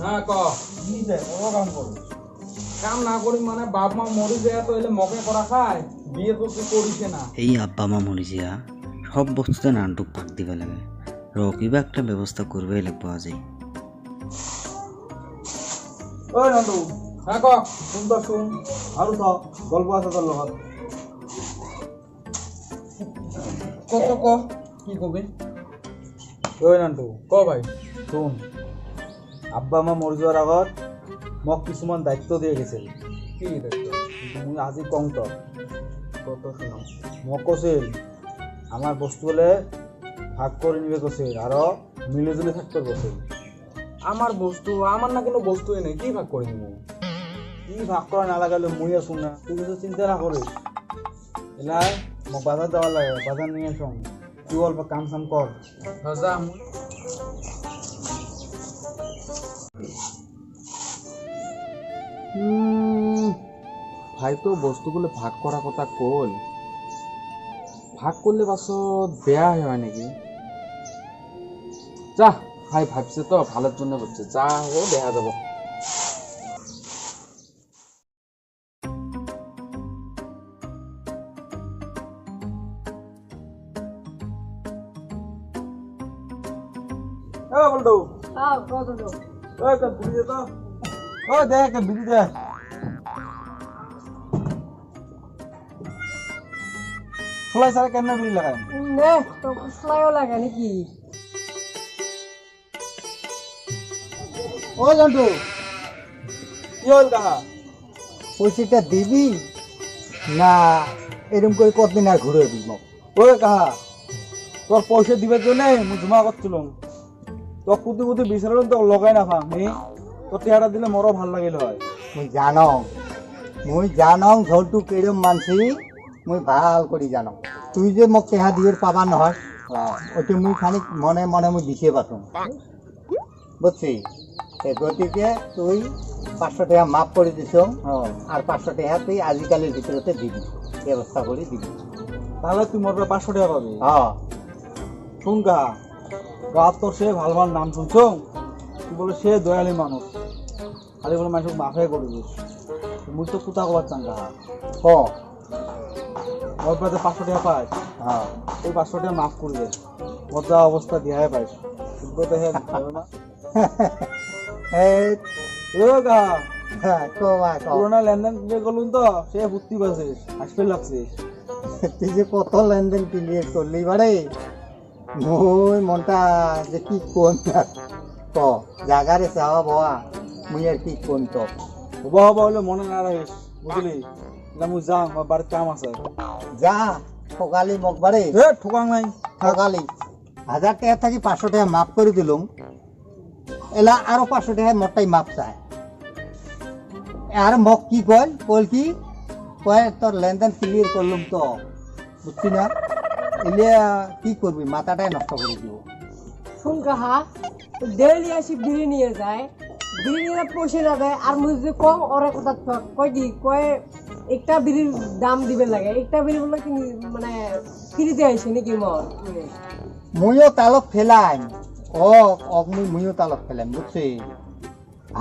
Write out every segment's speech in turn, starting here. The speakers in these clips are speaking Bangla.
হ্যাঁ ক কাম না করি মানে বাপ মা মরি যায় তো এলে মকে করা খায় বিয়ে তো তুই করিস না। এই আব্বা মা মরি যা সব বস্তুতে নানটুক পাক দিবে লাগে কিবা একটা ব্যবস্থা করবে লাগবো আজই। ওই নান্টু হ্যাঁ ক শুন তো শুন আর তো গল্প আছে তোর লগত কত ক কি কবি। ওই নান্টু ক ভাই শুন আব্বা মা মৰি যোৱাৰ আগত মোক কিছুমান দায়িত্ব দিয়ে গেছিল। কি দায়িত্ব? মই আজি কম তক কত শুনাম। মোক কৈছিল আমার বস্তু হলে ভাগ করে নিবে কৈছিল আর মিলিজুলি থাকতে কৈছিল। আমার বস্তু আমার না কোনো বস্তুই নেই কি ভাগ করে নিব? কি ভাগ করা না লাগালে মুই আছো না তুই কিছু চিন্তা না করিস। এলাই মোক বাজার যাওয়া লাগে বাজার নিয়ে আসুন তুই অল্প কাম সাম কর। যা ভাই তো বস্তুগুলো ভাগ করার কথা কল ভাগ করলে বাসত বেয়া হয় নাকি? যা ভাই ভাবছে তো ভালোর জন্য করছে যা ও দেখা যাব। বলতো বিড়ি দে তো দেখ বিড়ি দে। ফ্লাই সারা কেন বিড়ি লাগায় নে তো ফ্লাইও লাগা নাকি? ও জন্টু কি হল কাহা পয়সাটা দিবি না এরকম করে কতদিন আর ঘুরে দিব? ওই কাহা তোর পয়সা দিবার জন্য মুই জমা করছিলাম তোর কুতি কুতি বিচারলাম তো লগাই না ফা তোর টিহাটা দিলে মরও ভাল লাগিল হয়। মুই জানং ঝলটু কেরম মানছি মুই ভাল করে জানো। তুই যে মোক টেহা দিয়ে পাবা নহয় ওইটা মুই খানিক মনে মনে মুই দিছে পাতো বুঝছি। গতিকে তুই 500 টাকা মাফ করে দিছ আর 500 টাকা তুই আজিকালির ভিতরতে দিবি ব্যবস্থা করে দিবি। তাহলে তুই মোর 500 টাকা পাবি। হ্যাঁ শুন কাহা গাঁত তো সে ভাল ভাল নাম শুনছ তুই বলে সে দয়ালি মানুষ খালি বলে মানুষ মাফে করে দিস মুই তো কুতা কবার চান কাহা মোর পাতে 500 টাকা পাইস। হ্যাঁ ওই 500 টাকা মাফ করে দে মোর যা অবস্থা দিহাই পাইস তো হে না। পুরোনা লেনদেন ক্লিয়ার করলুন তো সে বুঝতে পারছিস হাসপে লাগছিস। তুই যে কত লেনদেন ক্লিয়ার করলি বারে মুই মনটা যে কি কোন তো জাগারে চাওয়া বাবা মুই আর কি কোন তো হবা হবা হলে মনে না রাখিস বুঝলি না মুই যাম আমার বাড়ির কাম আছে। যা ঠকালি মোক বারে ঠকাং নাই ঠকালি 1000 টাকা থাকি 500 টাকা মাফ করে দিলুম এলা আরো 500 টাকা মোটাই মাপ চায় আর মোক কি কল কি কয় তোর লেনদেন ক্লিয়ার করলুম তো বুঝছি না এলে কি করবি মাথাটাই নষ্ট করে দিব। শুন কাহা ডেলি আসি বিড়ি নিয়ে যায় বিড়ি নিয়ে পয়সা না দেয় আর মুই যে কম ওরে কথা কয় কি কয় একটা বিড়ির দাম দিবে লাগে একটা বিড়ি বলে কি মানে ফ্রিতে আইছে নাকি মোর মুইও তালক ফেলাই মুইও তালক ফেলাম বুঝছি।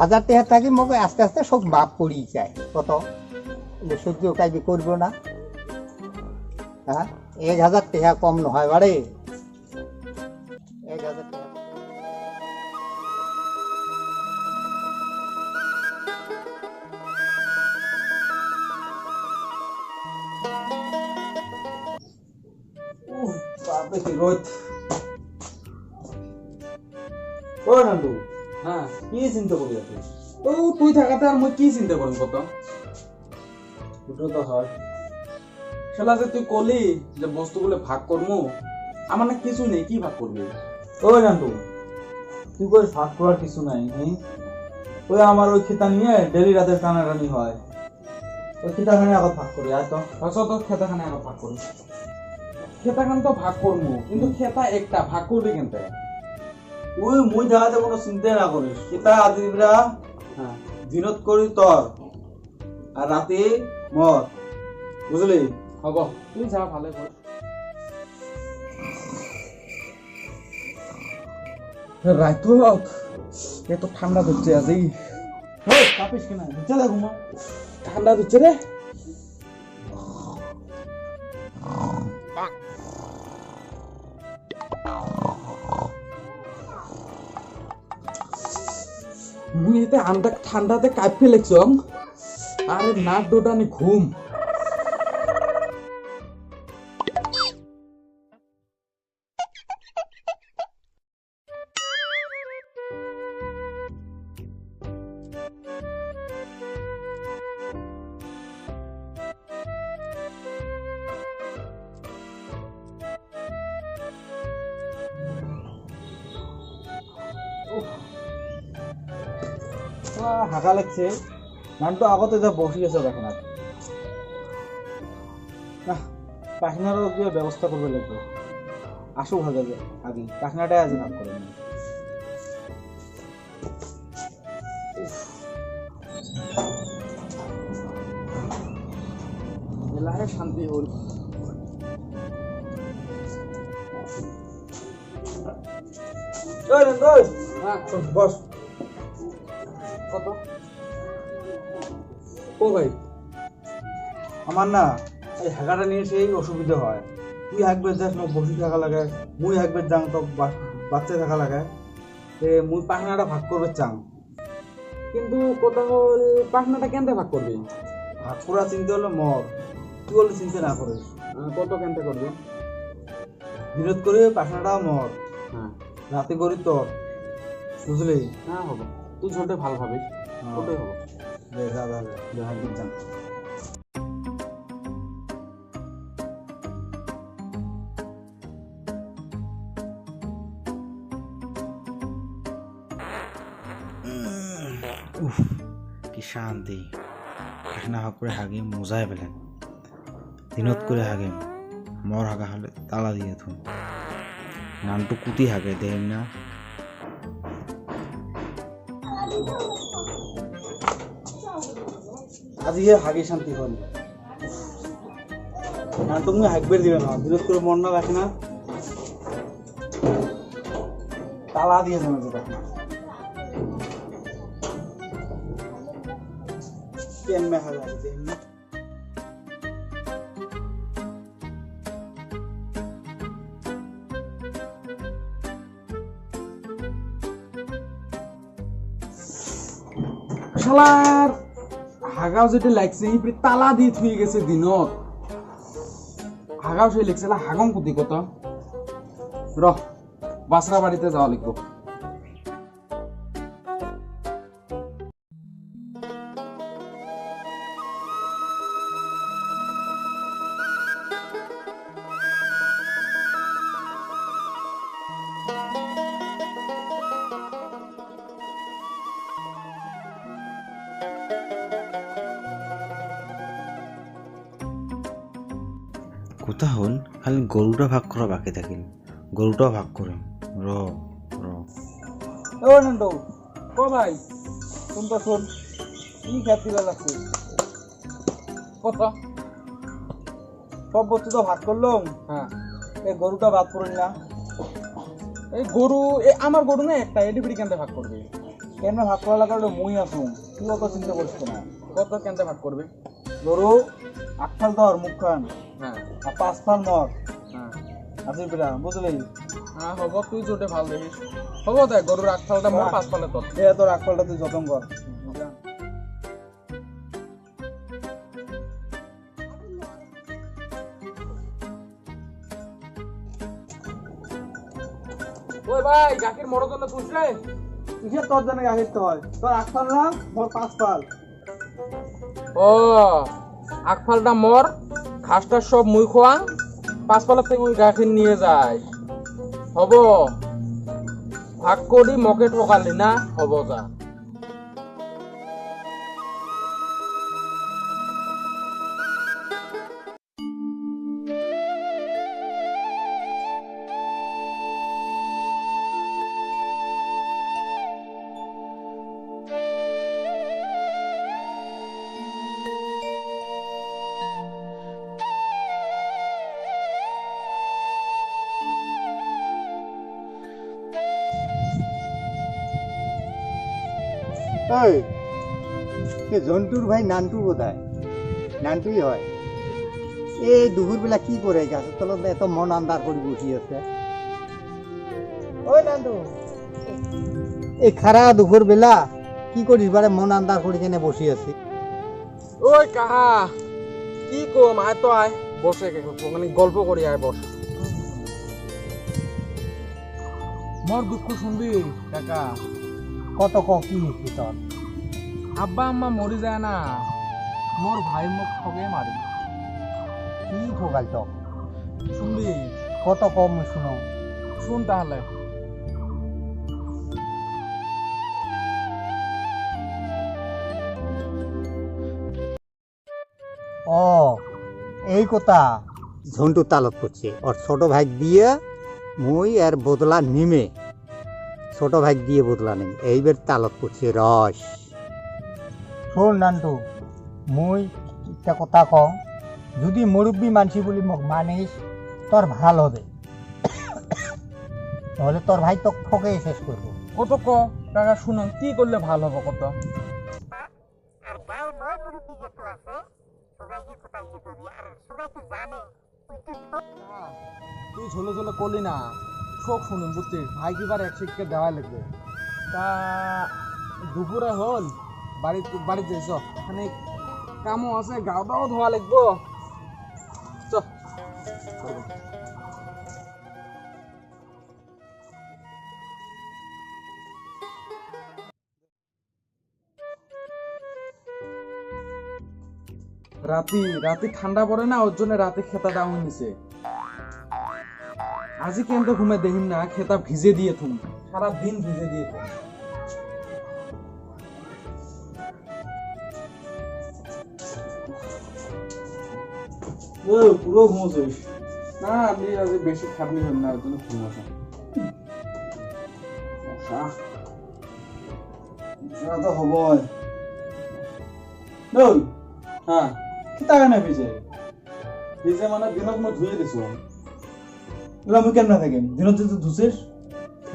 1000 টাকা থাকি মোক আস্তে আস্তে সব মাপ পড়ি যায় কত সহ্য কাইবি করবো না। হ্যাঁ 1000 টাকা কম নহয় বারে 1000 টাকা। রোদ ও নান্টু হ্যাঁ কি চিন্তা করি আছিস? ও তুই থাকাতে আর মই কি চিন্তা করিম কত দুটো তো হয় শালা যে তুই কলি যে বস্তুগুলো ভাগ করমু আমার না কিছু নেই কি ভাগ করবি? ও নান্টু তুই কই ভাগ করার কিছু নাই ওই আমার ওই খেতা নিয়ে ডেলি রাতে টানাটানি হয় ওই খেতাখানে আগত ভাগ করি আর তো তো খেতাখানে আগত ভাগ করি খেতাখান তো ভাগ করমু কিন্তু খেতা একটা ভাগ করবি কেনতে তুই মুই দেখাতে কোনো চিন্তাই না করিস কিতা আজিবরা হ্যাঁ দিনত করি তোর আর রাতে মর বুঝলি হ'ব তুই যা ভালে কর রাইতো এত ঠান্ডা ধরছে আজি কাপিস কিনা নিচে দেখো মা ঠান্ডা ধরছে রে মুই এতে ঠান্ডাতে কাঁপে লেগছম আরে নাক ডোটানি ঘুম হাঁকা লাগছে গানটা আগতে যা বসি আছে দেখেন আর না পাখিনারও কিবা ব্যবস্থা করবে লাগবে আসুক ভাগে যে আগে পাখিনাটাই আজ ভাগ করে নি এলাহে শান্তি হল হ্যাঁ বস কত ও ভাই আমার না এই হাঁকাটা নিয়ে সেই অসুবিধা হয় তুই হাঁকবে যাস না বসে থাকা লাগে মুই হাঁকবে যাং তো বাচ্চা থাকা লাগে তে মুই পাখনাটা ভাগ করবে চাং কিন্তু কথা হল পাখনাটা কেনতে ভাগ করবি ভাগ করা চিন্তা হলো মর তুই বলে চিন্তা না করিস কত কেনতে করবি বিরোধ করে পাখনাটা মর হ্যাঁ রাতে করি তোর বুঝলি হ্যাঁ হবো তুই ছোটে ভালো ভাবিস ওটাই হবো যা হাঁকবে যাং কি শান্তি পাখনা ভাগ করে হাগি মজাই পেলেন দিনত করে হাগিম মর হাগা হলে তালা দিয়ে থুন নানটু কুটি হাগে দেম না আজি হাগি শান্তি হল না তুমি হাঁকবে দিবে না বিরোধ করে মন না রাখে না তালা দিয়ে দেবে যেটা কেন মে হাগা দেম না শালার হাগাও যেটা লাগছে ইপরে তালা দিয়ে থুই গেছে দিনত হাগাও সেই লাগছে হাগম কুতি কত রহ বাসরা বাড়িতে যাওয়া লিখবো কথা হল খালি গরুটা ভাগ করা বাকি থাকিল গরুটাও ভাগ করিম র র ও নন্টু ও ভাই শুন তো শোন কি খেত দিবে লাগছে কত সব বস্তু তো ভাগ করলাম হ্যাঁ এই গরুটা ভাগ করিল না এই গরু আমার গরু না একটা এডি বিড়ি কেনতে ভাগ করবে কেন ভাগ করা লাগা মুই আসুন তুই অত চিন্তা করিস না কত কেনতে ভাগ করবে গরু আটফাল ধর মুখ খান হ্যাঁ আর 5 ফাল মর হ্যাঁ আজি বিরা বুঝলি হ্যাঁ হব তুই জোটে ভাল দেখিস হব দেখ গরুর 8 ফালটা মোর 5 ফালে তোর দে তোর আটফালটা তুই যতন কর ওই ভাই গাকির মোড় জন্য তুলছ রে কিসের তোর জন্য গাড়িতে হয় তোর আটফাল না মোর 5 ফাল ও আকফালটা মর ঘাসটা সব মুই খোয়াং 5 ফালের থেকে ওই গাখির নিয়ে যায় হব ভাগ করি মকে ঠকালি না হব যা ওই জন্তুর ভাই নান্টু কোথায়? নান্টুই হয়। এই দুপুরবেলা কি করে গাছের তলত এত মন আন্দার করে বসি আছে? ওই নান্টু, এই খারা দুপুরবেলা কি করিস বারে মন আন্দার করে কেনে বসি আছি? ওই কাহা কি কম আয় তো আয় বসে মানে গল্প করি আয় বস। মোর দুঃখ শুনবি কাকা? কত কি হয়েছে তোর? আব্বা আম্মা মরি যায় না, মোর ভাই মোক ঠগে মারে। কি ঠকাল তো? শুনবি? কত কম শুনো। শুন তাহলে। ও এই কথা ঝন্টু তালত করছে। ওর ছোট ভাই দিয়ে মুই আর বদলা নিমে, ছোট ভাই দিয়ে বদলা নেই, এইবার তালত করছে রস। শোন নান্টু, মুই একটা কথা কম, যদি মুরব্বী মানসি বলি মোক মানিস তোর ভাল হবে, তাহলে তোর ভাই তো ঠকে শেষ করবো। কত ক কাকা শুনো, কি করলে ভাল হবে কত? তুই ঝোলে ঝোলে করলি না, শোক শুনুন বুঝছিস, ভাই কিবার এক শিক্ষা দেওয়া লাগবে। তা দুপুরে হল বাড়িতে যাইছ, খানিক কামও আছে, গাওটাও ধোয়া লাগবো। চ রাতি ঠান্ডা পড়ে না, ওর জন্য রাতে খেতা ডাউন নিছে। আজি কেন ঘুমে দেখিম না, খেতা ভিজে দিয়ে থুম, সারা দিন ভিজে দিয়ে থুম। পুরো ঘুমোছিস না? আমি আজ বেশি খাটনি হল না, ওর জন্য ঘুমোছ। তো হবই। হ্যাঁ কিতা কেন ভিজে মানে দিনত মই ধুয়ে দিছো। আমি কেমন থাকিম দিনত যদি ধুছিস?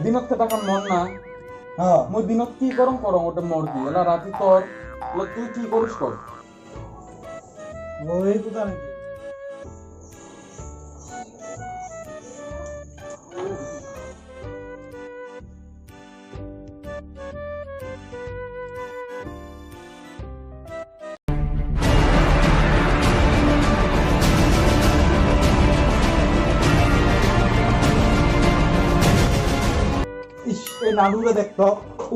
দিনত থাকার মন না। হ্যাঁ মই দিনত কি করম ওটা মর কি এলা রাতি তোর তুই কি করিস কর। ওই কথা নাকি? এই নানুকে দেখতো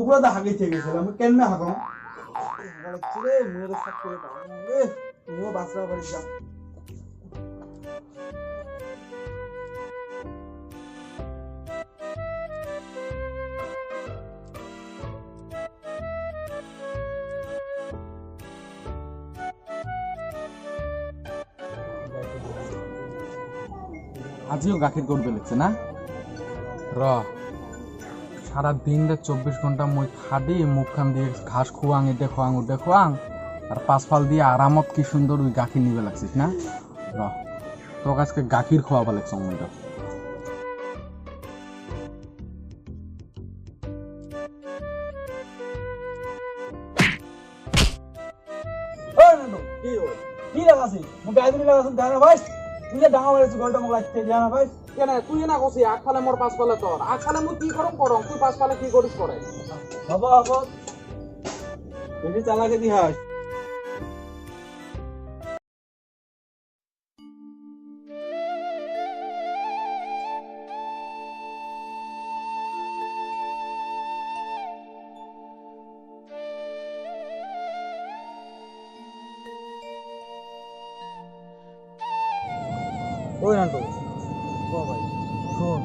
উপরে তো হাগি থেকে গেছিল, আমি কেমনে হাগম? তুমিও বাঁচবা পারিস যা। আজিও গাখীর করবে লিখছে না? র সারা দিন 24 ঘন্টা মই খাদি মুখ খান দিয়ে ঘাস খুয়াং, এটা খোয়াং ওটা খোয়াং, আর পাঁচফাল দিয়ে আরামত কি সুন্দর ওই গাখীর নিবে লাগছিস না? র তোকে আজকে গাখীর খোয়াবা লাগছে মইটা। কি লাগাছিস? মই বেয়াদুনি লাগাছিস জানা ভাই? তুই যে ডাঙা মারিস গোলটা মোক লাগতে জানা ভাই? কেন তুই না কছি আগফালে মোর পাঁচফালে তোর, আগফালে মই কি করম তুই পাঁচফালে কি করিস করে? হব বেশি চালাকে দিহাস। ওই নান্টু ভাই শোন,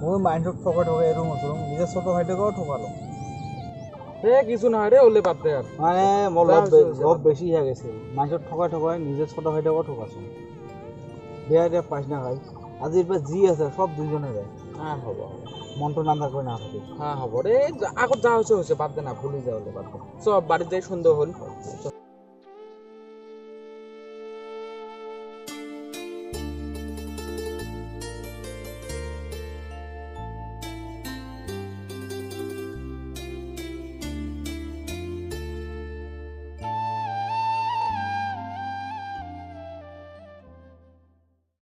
ওই মাইন্ডক ঠকা এরকম হচ্ছিল, নিজের ছোট ভাইটাকেও ঠকালো। কিছু না রে, ওলে বাদ দে। আর মানে মোর লোভ বেশি হয়ে গেছে, মাইন্ডক ঠকাই নিজের ছোট ভাইটাকেও ঠকাছো। বেয়া পাইস না ভাই, আজির পর জি আছে সব দুইজনে যায়। হ্যাঁ হব, মনটো নান্দা করে না থাকে। হ্যাঁ হব রে, আগত যা হয়েছে বাদ দে না, ভুলে যা, ওলে বাদ দে। সব বাড়িতে যাই সন্দেহ হল।